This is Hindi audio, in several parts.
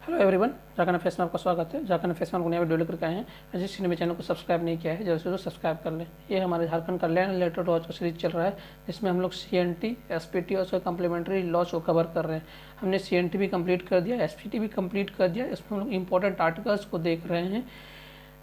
हेलो एवरीवन, जाकाना फेस में आपका स्वागत है। जाकाना फेस में आपको नया वीडियो लेकर के आए हैं। जिस किसी ने चैनल को सब्सक्राइब नहीं किया है जल्द से जल्द सब्सक्राइब कर लें। ये हमारे झारखंड कल्याण रिलेटेड लॉज का सीरीज चल रहा है, जिसमें हम लोग CNT, SPT और उसके कम्प्लीमेंट्री लॉज को कवर कर रहे हैं। हमने CNT भी कंप्लीट कर दिया, SPT भी कंप्लीट कर दिया। इसमें हम लोग इंपॉर्टेंट आर्टिकल्स को देख रहे हैं।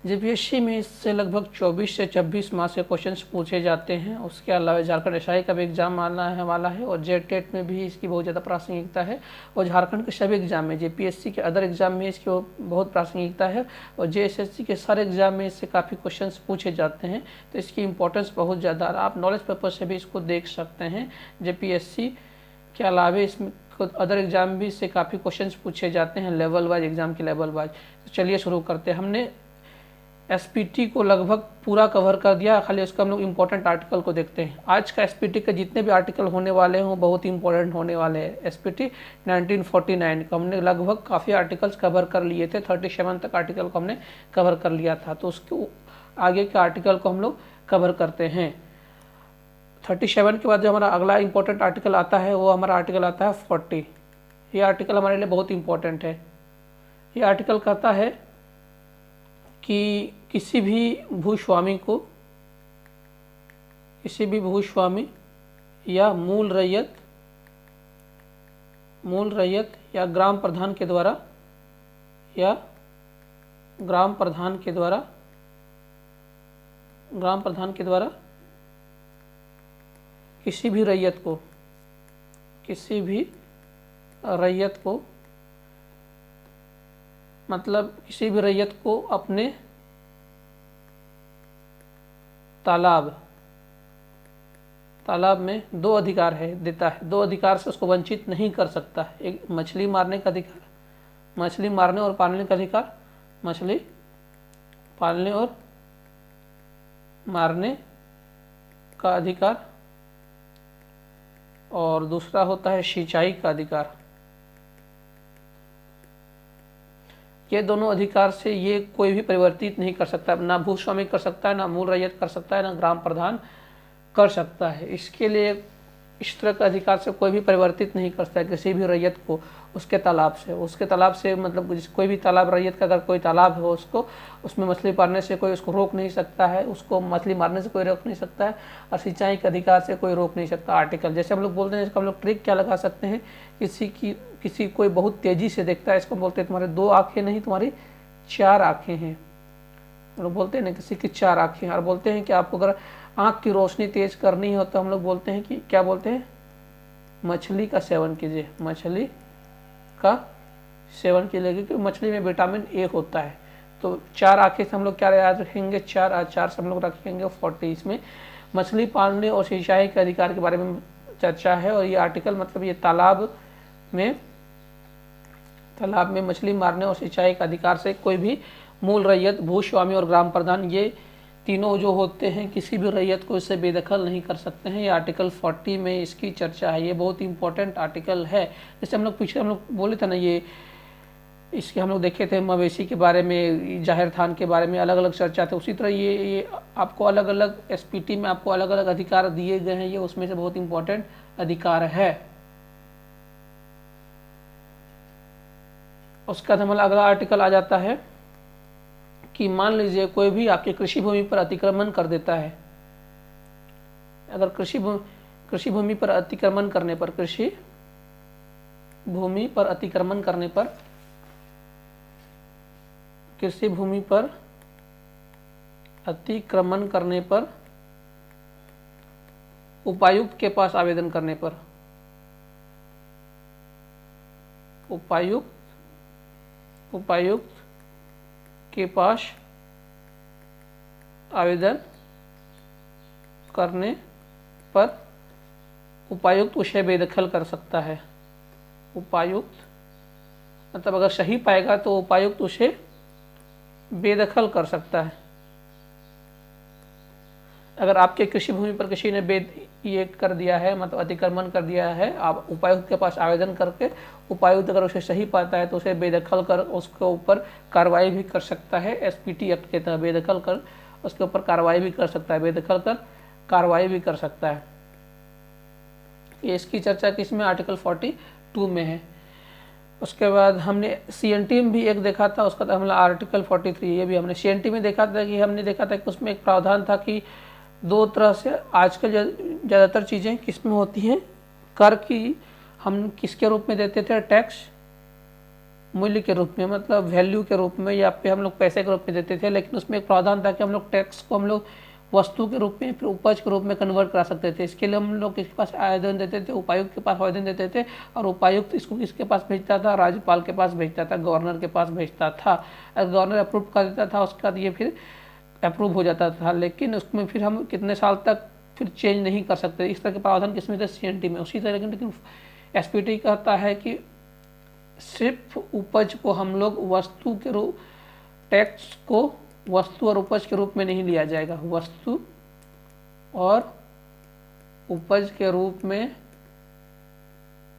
JPSC में इससे लगभग 24 से 26 मार्क्स के क्वेश्चंस पूछे जाते हैं। उसके अलावा झारखंड SI का भी एग्जाम आना वाला है और JTET में भी इसकी बहुत ज़्यादा प्रासंगिकता है। और झारखंड के सभी एग्जाम में, JPSC के अदर एग्जाम में इसकी बहुत प्रासंगिकता है और JSSC के सारे एग्जाम में इससे काफ़ी क्वेश्चंस पूछे जाते हैं। तो इसकी इंपॉर्टेंस बहुत ज़्यादा है। आप नॉलेज पेपर से भी इसको देख सकते हैं। JPSC के अलावा इसमें अदर एग्जाम भी इससे काफ़ी क्वेश्चंस पूछे जाते हैं, लेवल वाइज, एग्जाम के लेवल वाइज। तो चलिए शुरू करते हैं। हमने SPT को लगभग पूरा कवर कर दिया, खाली उसका हम लोग इम्पोर्टेंट आर्टिकल को देखते हैं। आज का SPT के जितने भी आर्टिकल होने वाले हैं वो बहुत इंपॉर्टेंट होने वाले हैं। SPT 1949 का हमने लगभग काफ़ी आर्टिकल्स कवर कर लिए थे। 37 तक आर्टिकल को हमने कवर कर लिया था, तो उसके आगे के आर्टिकल को हम लोग कवर करते हैं। 37 के बाद जो हमारा अगला इंपॉर्टेंट आर्टिकल आता है वो हमारा आर्टिकल आता है 40। ये आर्टिकल हमारे लिए बहुत इंपॉर्टेंट है। ये आर्टिकल कहता है कि किसी भी भूस्वामी या मूल रैयत या ग्राम प्रधान के द्वारा किसी भी रैयत को अपने तालाब में दो अधिकार देता है। दो अधिकार से उसको वंचित नहीं कर सकता है। एक मछली मारने का अधिकार, मछली मारने और पालने का अधिकार, मछली पालने और मारने का अधिकार, और दूसरा होता है सिंचाई का अधिकार। ये दोनों अधिकार से ये कोई भी परिवर्तित नहीं कर सकता, ना भूस्वामी कर सकता है, ना मूल रैयत कर सकता है, ना ग्राम प्रधान कर सकता है। इसके लिए इस तरह का अधिकार से कोई भी परिवर्तित नहीं कर सकता है किसी भी रैयत को उसके तालाब से मतलब कोई भी तालाब, रैयत का अगर कोई तालाब हो उसको, उसमें मछली पालने से कोई उसको रोक नहीं सकता है, उसको मछली मारने से कोई रोक नहीं सकता है, और सिंचाई के अधिकार से कोई रोक नहीं सकता। आर्टिकल जैसे हम लोग बोलते हैं, इसका हम लोग ट्रिक क्या लगा सकते हैं, किसी कोई बहुत तेजी से देखता है, इसको बोलते हैं तुम्हारे 2 आंखें नहीं, तुम्हारी 4 आंखें हैं। हम लोग बोलते हैं ना किसी की 4 आंखें, और बोलते हैं कि आपको अगर आँख की रोशनी तेज करनी हो तो हम लोग बोलते हैं कि क्या बोलते हैं, मछली का सेवन कीजिए, मछली का सेवन कीजिए, क्योंकि मछली में विटामिन A होता है। तो 4 आंखें से हम लोग क्या याद रखेंगे, 4 से हम लोग रखेंगे 40। इसमें मछली पालने और सिंचाई के अधिकार के बारे में चर्चा है। और ये आर्टिकल मतलब ये तालाब में मछली मारने और सिंचाई का अधिकार से कोई भी मूल रैयत, भूस्वामी और ग्राम प्रधान, ये तीनों जो होते हैं किसी भी रैयत को इससे बेदखल नहीं कर सकते हैं। ये आर्टिकल 40 में इसकी चर्चा है। ये बहुत इंपॉर्टेंट आर्टिकल है। जैसे हम लोग पीछे हम लोग बोले थे ना, ये इसके हम लोग देखे थे मवेशी के बारे में, जाहिर थान के बारे में अलग अलग चर्चा थे। उसी तरह ये आपको अलग अलग SPT में आपको अलग अलग अधिकार दिए गए हैं। ये उसमें से बहुत इंपॉर्टेंट अधिकार है। उसका हमारा अगला आर्टिकल आ जाता है कि मान लीजिए कोई भी आपकी कृषि भूमि पर अतिक्रमण कर देता है। अगर कृषि भूमि पर अतिक्रमण करने पर उपायुक्त के पास आवेदन करने पर, उपायुक्त के पास आवेदन करने पर उपायुक्त उसे बेदखल कर सकता है। उपायुक्त मतलब अगर सही पाएगा तो उपायुक्त उसे बेदखल कर सकता है। अगर आपके कृषि भूमि पर किसी ने ये कर दिया है, मतलब अतिक्रमण कर दिया है, आप उपायुक्त के पास आवेदन करके उपायुक्त अगर उसे सही पाता है तो उसे बेदखल कर उसके ऊपर कार्रवाई भी कर सकता है। SPT एक्ट के तहत बेदखल कर उसके ऊपर कार्रवाई भी कर सकता है, बेदखल कर कार्रवाई भी कर सकता है। ये इसकी चर्चा किसमें, आर्टिकल 42 में है। उसके बाद हमने सीएनटी में भी एक देखा था, उसका था हमला आर्टिकल 43, ये भी हमने सीएनटी में देखा था कि उसमें एक प्रावधान था कि दो तरह से आजकल ज़्यादातर चीज़ें किस में होती हैं, कर की हम किसके रूप में देते थे, टैक्स मूल्य के रूप में, मतलब वैल्यू के रूप में, या पे हम लोग पैसे के रूप में देते थे। लेकिन उसमें एक प्रावधान था कि हम लोग टैक्स को हम लोग वस्तु के रूप में फिर उपज के रूप में कन्वर्ट करा सकते थे। इसके लिए हम लोग किसके पास आवेदन देते थे, उपायुक्त के पास आवेदन देते थे, और उपायुक्त इसको किसके पास भेजता था, राज्यपाल के पास भेजता था, गवर्नर के पास भेजता था। अगर गवर्नर अप्रूव कर देता था उसके बाद ये फिर अप्रूव हो जाता था। लेकिन उसमें फिर हम कितने साल तक फिर चेंज नहीं कर सकते। इस तरह के प्रावधान किसमें थे, सीएनटी में। उसी तरह लेकिन एसपीटी कहता है कि सिर्फ उपज को हम लोग वस्तु के रूप, टैक्स को वस्तु और उपज के रूप में नहीं लिया जाएगा, वस्तु और उपज के रूप में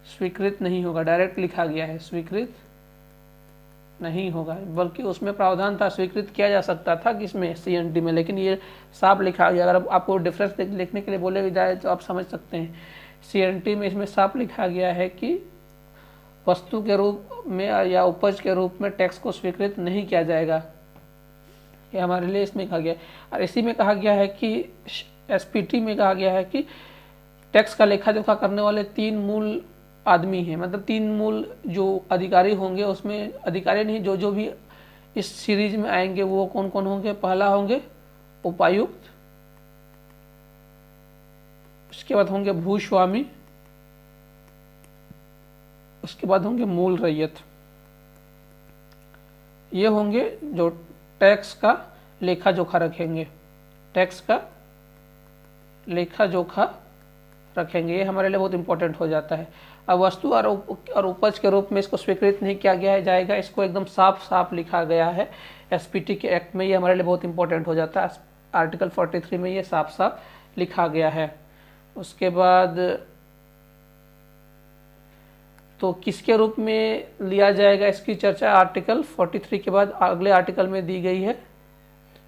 स्वीकृत नहीं होगा। डायरेक्ट लिखा गया है स्वीकृत नहीं होगा, बल्कि उसमें प्रावधान था स्वीकृत किया जा सकता था किसमें, सीएनटी में। लेकिन ये साफ लिखा गया। अगर आपको डिफरेंस लिखने के लिए बोले जाए तो आप समझ सकते हैं। सीएनटी में इसमें साफ लिखा गया है कि वस्तु के रूप में या उपज के रूप में टैक्स को स्वीकृत नहीं किया जाएगा। ये हमारे लिए इसमें कहा गया है। और इसी में कहा गया है कि एसपीटी में कहा गया है कि टैक्स का लेखा जोखा करने वाले 3 मूल आदमी हैं, मतलब 3 मूल जो अधिकारी होंगे। उसमें अधिकारी नहीं, जो भी इस सीरीज में आएंगे वो कौन कौन होंगे। पहला होंगे उपायुक्त, उसके बाद होंगे भूस्वामी, उसके बाद होंगे मूल रैयत। ये होंगे जो टैक्स का लेखा जोखा रखेंगे, टैक्स का लेखा जोखा रखेंगे। ये हमारे लिए बहुत इंपॉर्टेंट हो जाता है। अब वस्तु और उपज के रूप में इसको स्वीकृत नहीं किया गया है जाएगा, इसको एकदम साफ साफ लिखा गया है एसपीटी के एक्ट में। ये हमारे लिए बहुत इंपॉर्टेंट हो जाता है। आर्टिकल 43 में ये साफ साफ लिखा गया है। उसके बाद तो किसके रूप में लिया जाएगा इसकी चर्चा आर्टिकल 43 के बाद अगले आर्टिकल में दी गई है।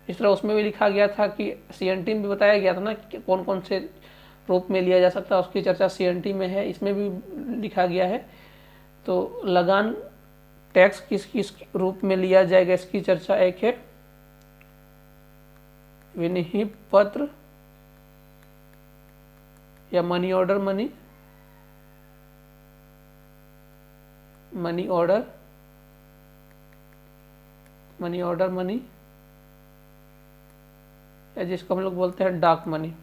इस तरह उसमें भी लिखा गया था कि सीएनटी में भी बताया गया था ना कि कौन कौन से रूप में लिया जा सकता है, उसकी चर्चा सीएनटी में है। इसमें भी लिखा गया है। तो लगान टैक्स किस किस रूप में लिया जाएगा इसकी चर्चा एक है विनिहित पत्र या money order money order money, या जिसको हम लोग बोलते हैं डाक मनी।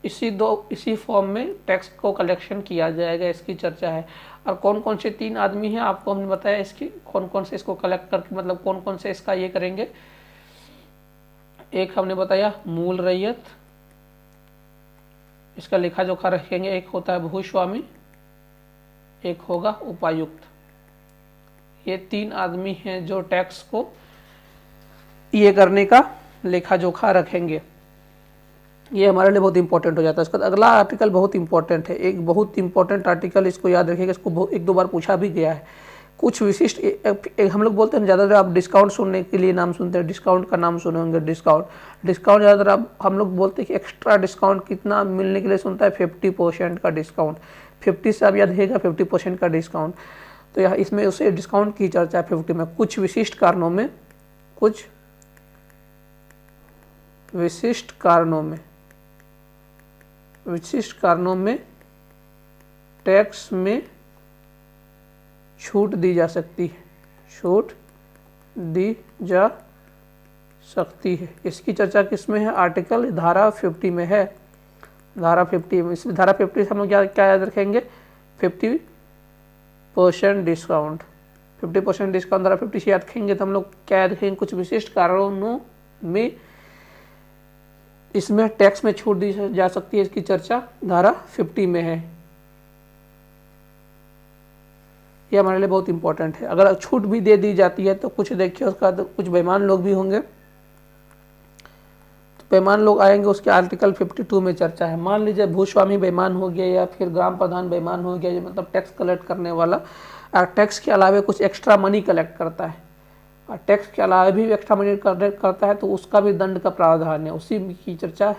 इसी फॉर्म में टैक्स को कलेक्शन किया जाएगा, इसकी चर्चा है। और कौन कौन से 3 आदमी हैं आपको हमने बताया, इसकी कौन कौन से इसको कलेक्ट करके, मतलब कौन कौन से इसका ये करेंगे। एक हमने बताया मूल रैयत, इसका लेखा जोखा रखेंगे। एक होता है भूस्वामी, एक होगा उपायुक्त। ये 3 आदमी हैं जो टैक्स को ये करने का लेखा जोखा रखेंगे। ये हमारे लिए बहुत इंपॉर्टेंट हो जाता है। इसका अगला आर्टिकल बहुत इंपॉर्टेंट है, एक बहुत इंपॉर्टेंट आर्टिकल, इसको याद रखिएगा। इसको 1-2 बार पूछा भी गया है। कुछ विशिष्ट हम लोग बोलते हैं ज़्यादातर आप डिस्काउंट सुनने के लिए नाम सुनते हैं, डिस्काउंट का नाम सुने होंगे। डिस्काउंट ज़्यादातर आप हम लोग बोलते हैं कि एक्स्ट्रा डिस्काउंट कितना मिलने के लिए सुनता है, 50% का डिस्काउंट। 50 से आप याद रखिएगा 50% का डिस्काउंट। तो यहाँ इसमें उसे डिस्काउंट की चर्चा है 50 में। कुछ विशिष्ट कारणों में टैक्स में छूट दी जा सकती है। इसकी चर्चा किसमें है, आर्टिकल धारा 50 में है। धारा 50 में, इसमें धारा 50 से हम लोग क्या याद रखेंगे, 50% डिस्काउंट। 50% डिस्काउंट धारा 50 से याद रखेंगे तो हम लोग क्या याद रखेंगे, कुछ विशिष्ट कारणों में इसमें टैक्स में छूट दी जा सकती है। इसकी चर्चा धारा 50 में है। ये हमारे लिए बहुत इंपॉर्टेंट है। अगर छूट भी दे दी जाती है तो कुछ देखिए उसका, तो कुछ बेईमान लोग भी होंगे, तो बेईमान लोग आएंगे, उसके आर्टिकल 52 में चर्चा है। मान लीजिए भूस्वामी बेईमान हो गया या फिर ग्राम प्रधान बेईमान हो गया, मतलब टैक्स कलेक्ट करने वाला, और टैक्स के अलावा कुछ एक्स्ट्रा मनी कलेक्ट करता है, और टैक्स के अलावा भी एक्स्ट्रा मनी कलेक्ट करता है, तो उसका भी दंड का प्रावधान है। उसी की चर्चा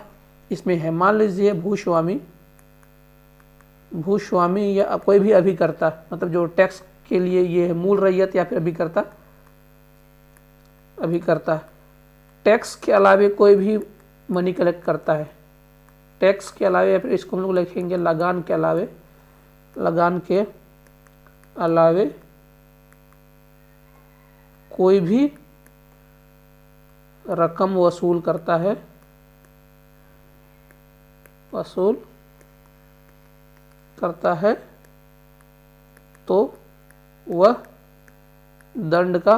इसमें है। मान लीजिए भूस्वामी भूस्वामी या कोई भी अभिकर्ता, मतलब जो टैक्स के लिए ये है मूल रैयत या फिर अभिकर्ता, अभिकर्ता टैक्स के अलावे कोई भी मनी कलेक्ट करता है, टैक्स के अलावे, या फिर इसको हम लोग लिखेंगे लगान के अलावे, लगान के अलावे कोई भी रकम वसूल करता है, वसूल करता है तो वह दंड का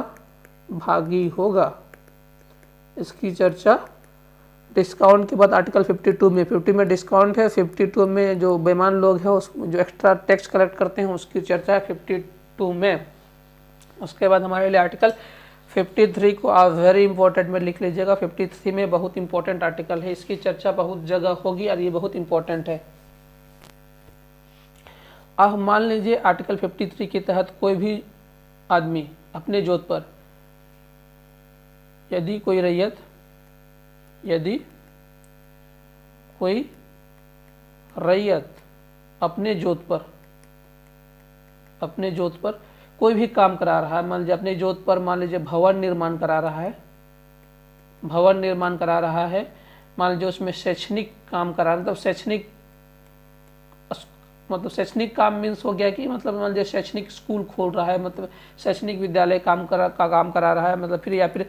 भागी होगा। इसकी चर्चा डिस्काउंट के बाद आर्टिकल 52 में, 50 में डिस्काउंट है, 52 में जो बेईमान लोग हैं उस जो एक्स्ट्रा टैक्स कलेक्ट करते हैं उसकी चर्चा है 52 में। उसके बाद हमारे लिए आर्टिकल 53 को आप वेरी इंपॉर्टेंट में लिख लीजिएगा। 53 में बहुत इंपॉर्टेंट आर्टिकल है, इसकी चर्चा बहुत जगह होगी और ये बहुत इंपॉर्टेंट है। अब मान लीजिए आर्टिकल 53 के तहत कोई भी आदमी अपने जोत पर, यदि कोई रैयत, यदि कोई रैयत अपने जोत पर, अपने जोत पर कोई भी काम करा रहा है, मान लीजिए अपने जोत पर मान लीजिए भवन निर्माण करा रहा है, भवन निर्माण करा रहा है, मान लीजिए उसमें शैक्षणिक काम करा रहा है, मतलब शैक्षणिक काम मीन्स हो गया कि मतलब मान लीजिए शैक्षणिक स्कूल खोल रहा है, मतलब शैक्षणिक विद्यालय काम करा रहा है, मतलब फिर या फिर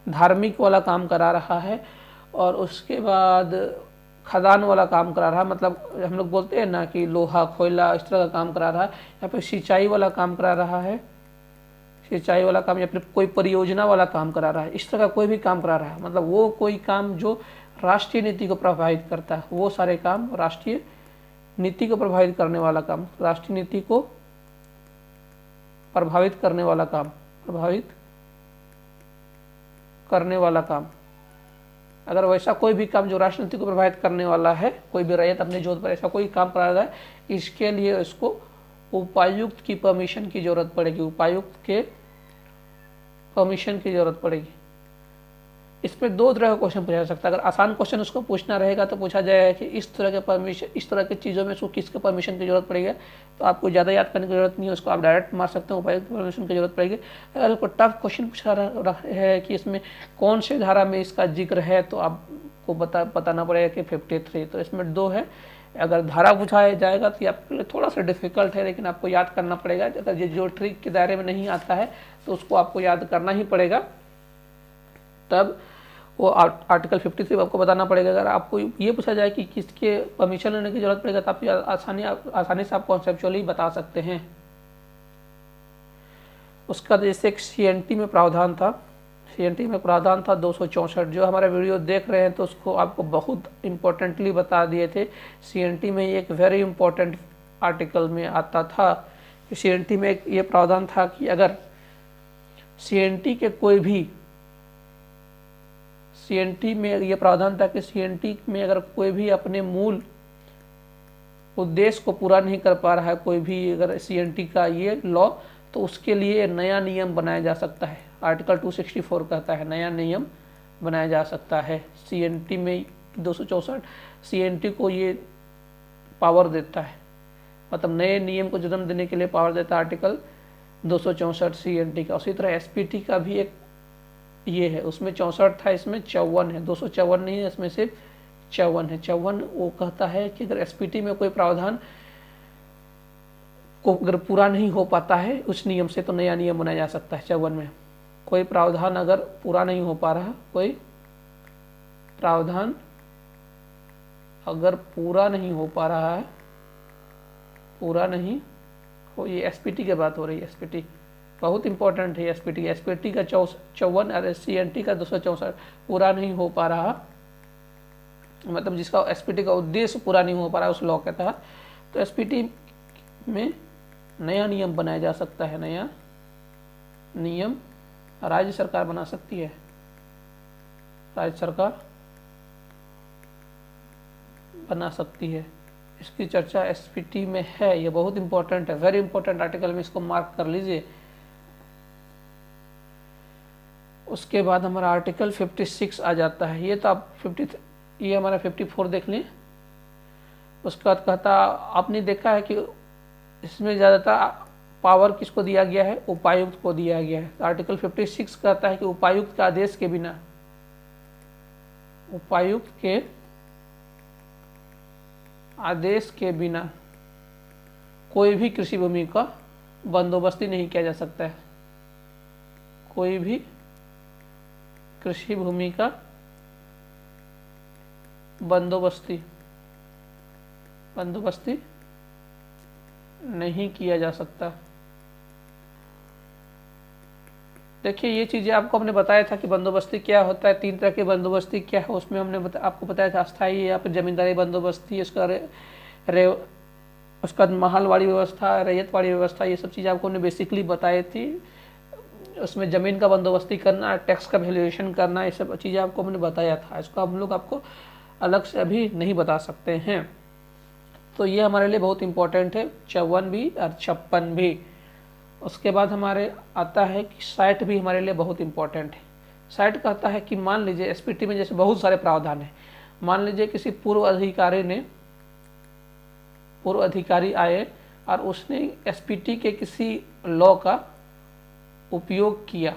धार्मिक वाला काम करा रहा है, और उसके बाद खदान वाला काम करा रहा है, मतलब हम लोग बोलते हैं ना कि लोहा कोयला इस तरह का काम करा रहा है, या फिर सिंचाई वाला काम करा रहा है, सिंचाई वाला काम, या फिर कोई परियोजना वाला काम करा रहा है, इस तरह का कोई भी काम करा रहा है, मतलब वो कोई काम जो राष्ट्रीय नीति को प्रभावित करता है, वो सारे काम राष्ट्रीय नीति को प्रभावित करने वाला काम, राष्ट्रीय नीति को प्रभावित करने वाला काम, प्रभावित करने वाला काम, अगर वैसा कोई भी काम जो राष्ट्रीय नीति को प्रभावित करने वाला है, कोई भी रैयत अपने जोत पर ऐसा कोई काम करा रहा है, इसके लिए इसको उपायुक्त की परमिशन की जरूरत पड़ेगी, उपायुक्त के परमिशन की जरूरत पड़ेगी। इस पर दो तरह का क्वेश्चन पूछा जा सकता है। अगर आसान क्वेश्चन उसको पूछना रहेगा तो पूछा जाएगा कि इस तरह के परमिशन, इस तरह की चीज़ों में उसको किसके परमिशन की जरूरत पड़ेगी, तो आपको ज़्यादा याद करने की जरूरत नहीं है, उसको आप डायरेक्ट मार सकते हैं, उपायुक्त परमिशन की जरूरत पड़ेगी। अगर उसको टफ क्वेश्चन पूछा है कि इसमें कौन से धारा में इसका जिक्र है, तो आपको बताना पड़ेगा कि 53, तो इसमें दो है। अगर धारा पूछा जाएगा तो आपके लिए थोड़ा सा डिफिकल्ट है, लेकिन आपको याद करना पड़ेगा। अगर ये जो ट्रिक के दायरे में नहीं आता है तो उसको आपको याद करना ही पड़ेगा, तब वो आर्टिकल 53 आपको बताना पड़ेगा। अगर आपको ये पूछा जाए कि किसके परमिशन लेने की जरूरत पड़ेगा, तो आप आसानी से आप कॉन्सेप्चुअली बता सकते हैं। उसका जैसे एक CNT में प्रावधान था, CNT में प्रावधान था 264, जो हमारा वीडियो देख रहे हैं तो उसको आपको बहुत इंपॉर्टेंटली बता दिए थे। CNT में एक वेरी इंपॉर्टेंट आर्टिकल में आता था कि CNT में एक ये प्रावधान था कि अगर CNT के कोई भी, CNT में ये प्रावधान था कि CNT में अगर कोई भी अपने मूल उद्देश्य को पूरा नहीं कर पा रहा है, कोई भी अगर CNT का ये लॉ, तो उसके लिए नया नियम बनाया जा सकता है। आर्टिकल 264 कहता है नया नियम बनाया जा सकता है। CNT में 264 CNT को ये पावर देता है, मतलब नए नियम को जन्म देने के लिए पावर देता है आर्टिकल 264 CNT का। उसी तरह SPT का भी एक ये है, उसमें 64 था, इसमें 54 है, 254 नहीं है, इसमें सिर्फ 54 है। 54 वो कहता है कि अगर SPT में कोई प्रावधान को अगर पूरा नहीं हो पाता है उस नियम से, तो नया नियम बनाया जा सकता है। 54 में कोई प्रावधान अगर पूरा नहीं हो पा रहा, कोई प्रावधान अगर पूरा नहीं हो पा रहा है, पूरा नहीं हो, ये SPT की बात हो रही है। SPT बहुत इंपॉर्टेंट है। SPT का 54 और CNT का 264 पूरा नहीं हो पा रहा, मतलब जिसका SPT का उद्देश्य पूरा नहीं हो पा रहा उस लॉ के तहत, तो SPT में नया नियम बनाया जा सकता है। नया नियम राज्य सरकार बना सकती है, राज्य सरकार बना सकती है। इसकी चर्चा SPT में है, ये बहुत इंपॉर्टेंट है, वेरी इंपॉर्टेंट आर्टिकल में, इसको मार्क कर लीजिए। उसके बाद हमारा आर्टिकल 56 आ जाता है। ये तो आप ये हमारा 54 देख लें। उसके बाद कहता, आपने देखा है कि इसमें ज़्यादातर पावर किसको दिया गया है, उपायुक्त को दिया गया है। आर्टिकल 56 कहता है कि उपायुक्त के आदेश के बिना, उपायुक्त के आदेश के बिना कोई भी कृषि भूमि का बंदोबस्ती नहीं किया जा सकता है। कोई भी कृषि भूमि का बंदोबस्ती नहीं किया जा सकता। देखिए ये चीज़ें आपको हमने बताया था कि बंदोबस्ती क्या होता है, 3 तरह की बंदोबस्ती क्या है। उसमें हमने आपको बताया था अस्थाई या फिर जमींदारी बंदोबस्ती, उसका महलवाड़ी व्यवस्था, रैयतवाड़ी व्यवस्था, ये सब चीज़ें आपको हमने बेसिकली बताई थी। उसमें ज़मीन का बंदोबस्ती करना, टैक्स का वैल्यूएशन करना, ये सब चीज़ें आपको हमने बताया था। इसको हम लोग आपको अलग से अभी नहीं बता सकते हैं। तो ये हमारे लिए बहुत इंपॉर्टेंट है, 54 भी और 56 भी। उसके बाद हमारे आता है कि 60 भी हमारे लिए बहुत इंपॉर्टेंट है। 60 कहता है कि मान लीजिए एसपीटी में जैसे बहुत सारे प्रावधान हैं, मान लीजिए किसी पूर्व अधिकारी आए और उसने एसपीटी के किसी लॉ का उपयोग किया,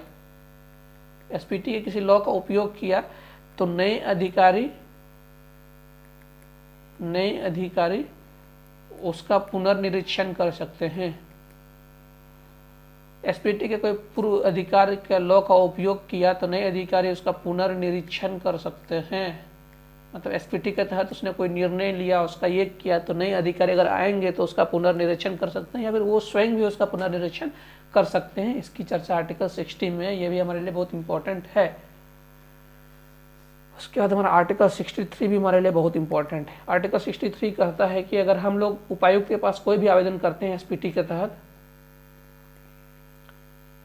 एसपीटी के किसी लॉ का उपयोग किया, तो नए अधिकारी उसका पुनर्निरीक्षण कर सकते हैं। एसपीटी के कोई पूर्व अधिकारी के लॉ का उपयोग किया तो नए अधिकारी उसका पुनर्निरीक्षण कर सकते हैं। मतलब एसपीटी के तहत उसने कोई निर्णय लिया, उसका ये किया, तो नए अधिकारी अगर आएंगे तो उसका पुनर्निरीक्षण कर सकते हैं या फिर वो स्वयं भी उसका पुनर्निरीक्षण कर सकते हैं। इसकी चर्चा आर्टिकल 60 में है, ये भी हमारे लिए बहुत इंपॉर्टेंट है। उसके बाद हमारा आर्टिकल 63 भी हमारे लिए बहुत इंपॉर्टेंट है। आर्टिकल 63 कहता है कि अगर हम लोग उपायुक्त के पास कोई भी आवेदन करते हैं एसपीटी के तहत,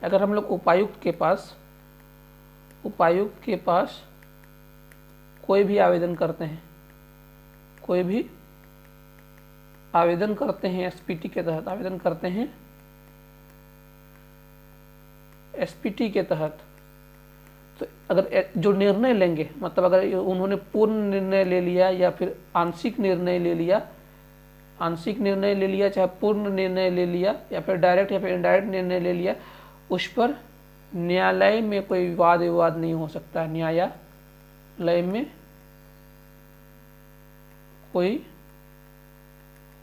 अगर हम लोग उपायुक्त के पास कोई भी आवेदन करते हैं एसपीटी के तहत, आवेदन करते हैं एसपीटी के तहत, तो अगर जो निर्णय लेंगे, मतलब अगर उन्होंने पूर्ण निर्णय ले लिया या फिर आंशिक निर्णय ले लिया, चाहे पूर्ण निर्णय ले लिया या फिर डायरेक्ट या फिर इनडायरेक्ट निर्णय ले लिया, उस पर न्यायालय में कोई वाद विवाद नहीं हो सकता। न्यायालय में कोई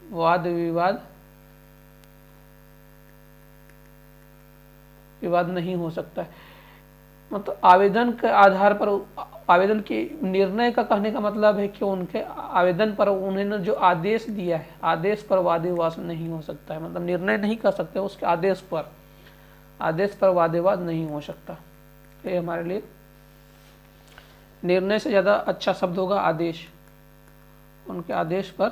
वाद विवाद नहीं हो सकता। मतलब आवेदन के आधार पर, आवेदन के निर्णय का कहने का मतलब है कि उनके आवेदन पर उन्होंने जो आदेश दिया है, आदेश पर वाद विवाद नहीं हो सकता है। मतलब निर्णय नहीं कर सकते, उसके आदेश पर वाद विवाद नहीं हो सकता। ये हमारे लिए निर्णय से ज़्यादा अच्छा शब्द होगा आदेश, उनके आदेश पर,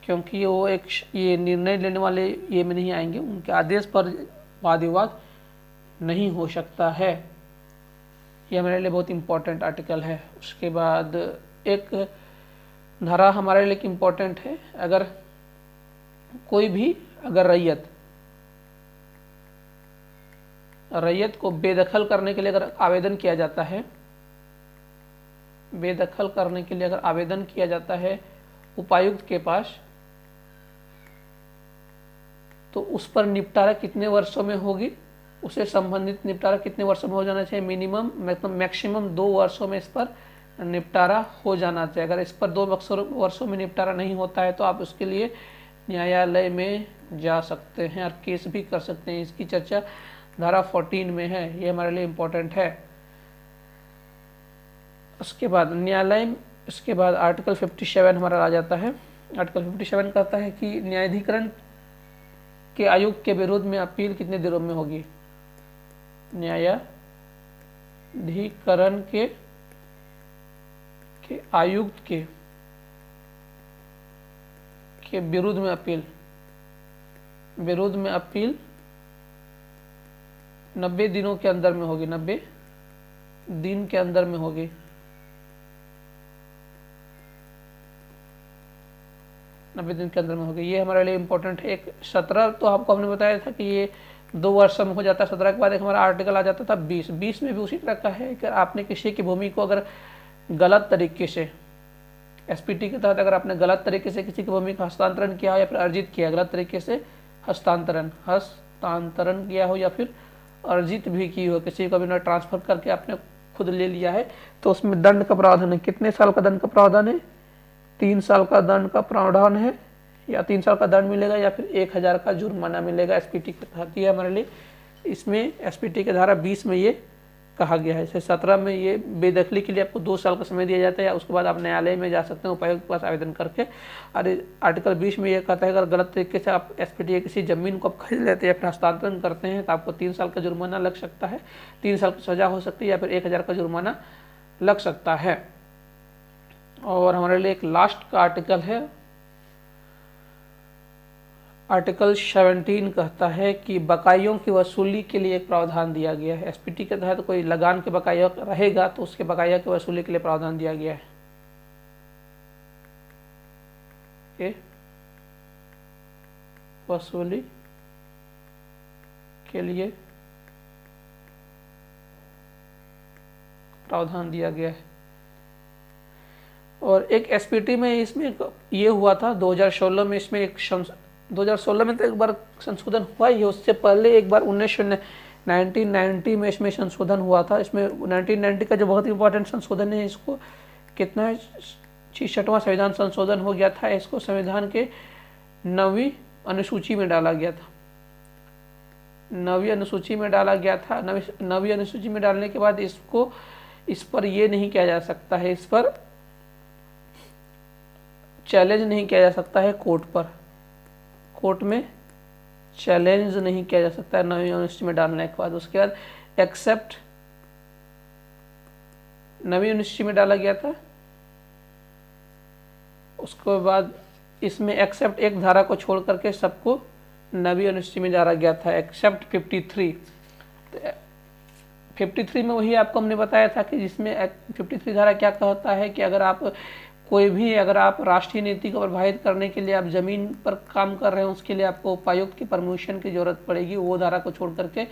क्योंकि वो ये निर्णय लेने वाले ये में नहीं आएंगे, उनके आदेश पर वाद विवाद नहीं हो सकता है। ये हमारे लिए बहुत इंपॉर्टेंट आर्टिकल है। उसके बाद एक धारा हमारे लिए इम्पोर्टेंट है, अगर रैयत को बेदखल करने के लिए अगर आवेदन किया जाता है, उपायुक्त के पास, तो उस पर निपटारा कितने वर्षों में होगी, उसे संबंधित निपटारा कितने वर्षों में हो जाना चाहिए, मिनिमम मतलब मैक्सिमम 2 वर्षों में इस पर निपटारा हो जाना चाहिए। अगर इस पर 2 वर्षों में निपटारा नहीं होता है तो आप उसके लिए न्यायालय में जा सकते हैं और केस भी कर सकते हैं। इसकी चर्चा धारा 14 में है, ये हमारे लिए इम्पोर्टेंट है। उसके बाद आर्टिकल 57 हमारा आ जाता है। आर्टिकल 57 कहता है कि न्यायाधिकरण के आयुक्त के विरुद्ध में अपील कितने दिनों में होगी। न्यायाधिकरण के आयुक्त के विरुद्ध में अपील 90 दिनों के अंदर में होगी, 90 दिन के अंदर में होगी। ये हमारे लिए इम्पोर्टेंट है। एक 17 तो आपको हमने बताया था कि ये 2 वर्ष में हो जाता है। 17 के बाद एक हमारा आर्टिकल आ जाता था 20 में भी उसी तरह का है कि आपने किसी की भूमि को अगर गलत तरीके से एसपीटी के तहत अगर आपने गलत तरीके से किसी की भूमि का हस्तांतरण किया हो या फिर अर्जित किया, गलत तरीके से हस्तांतरण किया हो या फिर अर्जित भी की हो, किसी को भी ट्रांसफर करके आपने खुद ले लिया है, तो उसमें दंड का प्रावधान है। कितने साल का दंड का प्रावधान है? 3 साल का दंड का प्रावधान है, या 3 साल का दंड मिलेगा या फिर 1000 का जुर्माना मिलेगा एसपीटी के तहत। ये हमारे लिए इसमें एसपीटी के धारा 20 में ये कहा गया है। जैसे 17 में ये बेदखली के लिए आपको 2 साल का समय दिया जाता है, या उसके बाद आप न्यायालय में जा सकते हैं उपायुक्त के पास आवेदन करके। और आर्टिकल 20 में ये कहता है अगर गलत तरीके से आप एसपीटी या किसी जमीन को आप खरीद लेते हैं या फिर हस्तांतरण करते हैं तो आपको 3 साल का जुर्माना लग सकता है, 3 साल की सजा हो सकती है या फिर 1000 का जुर्माना लग सकता है। और हमारे लिए एक लास्ट का आर्टिकल है, आर्टिकल 17 कहता है कि बकाइयों की वसूली के लिए एक प्रावधान दिया गया है। एसपीटी के तहत कोई लगान के बकाया रहेगा तो उसके बकाया की वसूली के लिए प्रावधान दिया गया है। वसूली के लिए प्रावधान दिया गया है। और एक एसपीटी में इसमें ये हुआ था 2016 में, इसमें एक 2016 में तो एक बार संशोधन हुआ ही है, उससे पहले एक बार 1990 में इसमें संशोधन हुआ था। इसमें 1990 का जो बहुत इंपॉर्टेंट संशोधन है, इसको कितना है 66वां संविधान संशोधन हो गया था। इसको संविधान के 9वीं अनुसूची में डाला गया था। 9वीं अनुसूची में डाला गया था। 9वीं अनुसूची में डालने के बाद इसको इस पर ये नहीं किया जा सकता है, इस पर चैलेंज नहीं किया जा सकता है कोर्ट में चैलेंज नहीं किया जा सकता है 9वीं अनुसूची में डालने के बाद। उसके बाद एक्सेप्ट 9वीं अनुसूची में डाला गया था। उसके बाद इसमें एक्सेप्ट एक धारा को छोड़ करके सबको 9वीं अनुसूची में डाला गया था, एक्सेप्ट 53। तो 53 में वही आपको हमने बताया था कि जिसमें 53 धारा क्या कहता है कि अगर आप राष्ट्रीय नीति को प्रभावित करने के लिए आप जमीन पर काम कर रहे हैं, उसके लिए आपको उपायुक्त की परमिशन की जरूरत पड़ेगी। वो धारा को छोड़ करके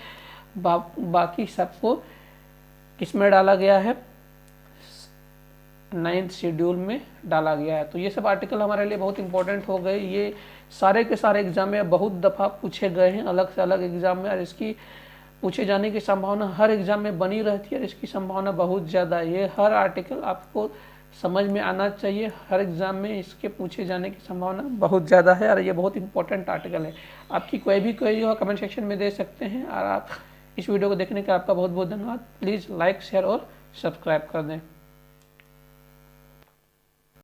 बाकी सबको किसमें डाला गया है? 9th शेड्यूल में डाला गया है। तो ये सब आर्टिकल हमारे लिए बहुत इंपॉर्टेंट हो गए। ये सारे के सारे एग्जाम में बहुत दफ़ा पूछे गए हैं, अलग से अलग एग्जाम में, और इसकी पूछे जाने की संभावना हर एग्जाम में बनी रहती है और इसकी संभावना बहुत ज़्यादा है। ये हर आर्टिकल आपको समझ में आना चाहिए, हर एग्जाम में इसके पूछे जाने की संभावना बहुत ज़्यादा है और ये बहुत इंपॉर्टेंट आर्टिकल है। आपकी कोई भी क्वेरी हो कमेंट सेक्शन में दे सकते हैं। और आप इस वीडियो को देखने का आपका बहुत बहुत धन्यवाद। प्लीज़ लाइक, शेयर और सब्सक्राइब कर दें।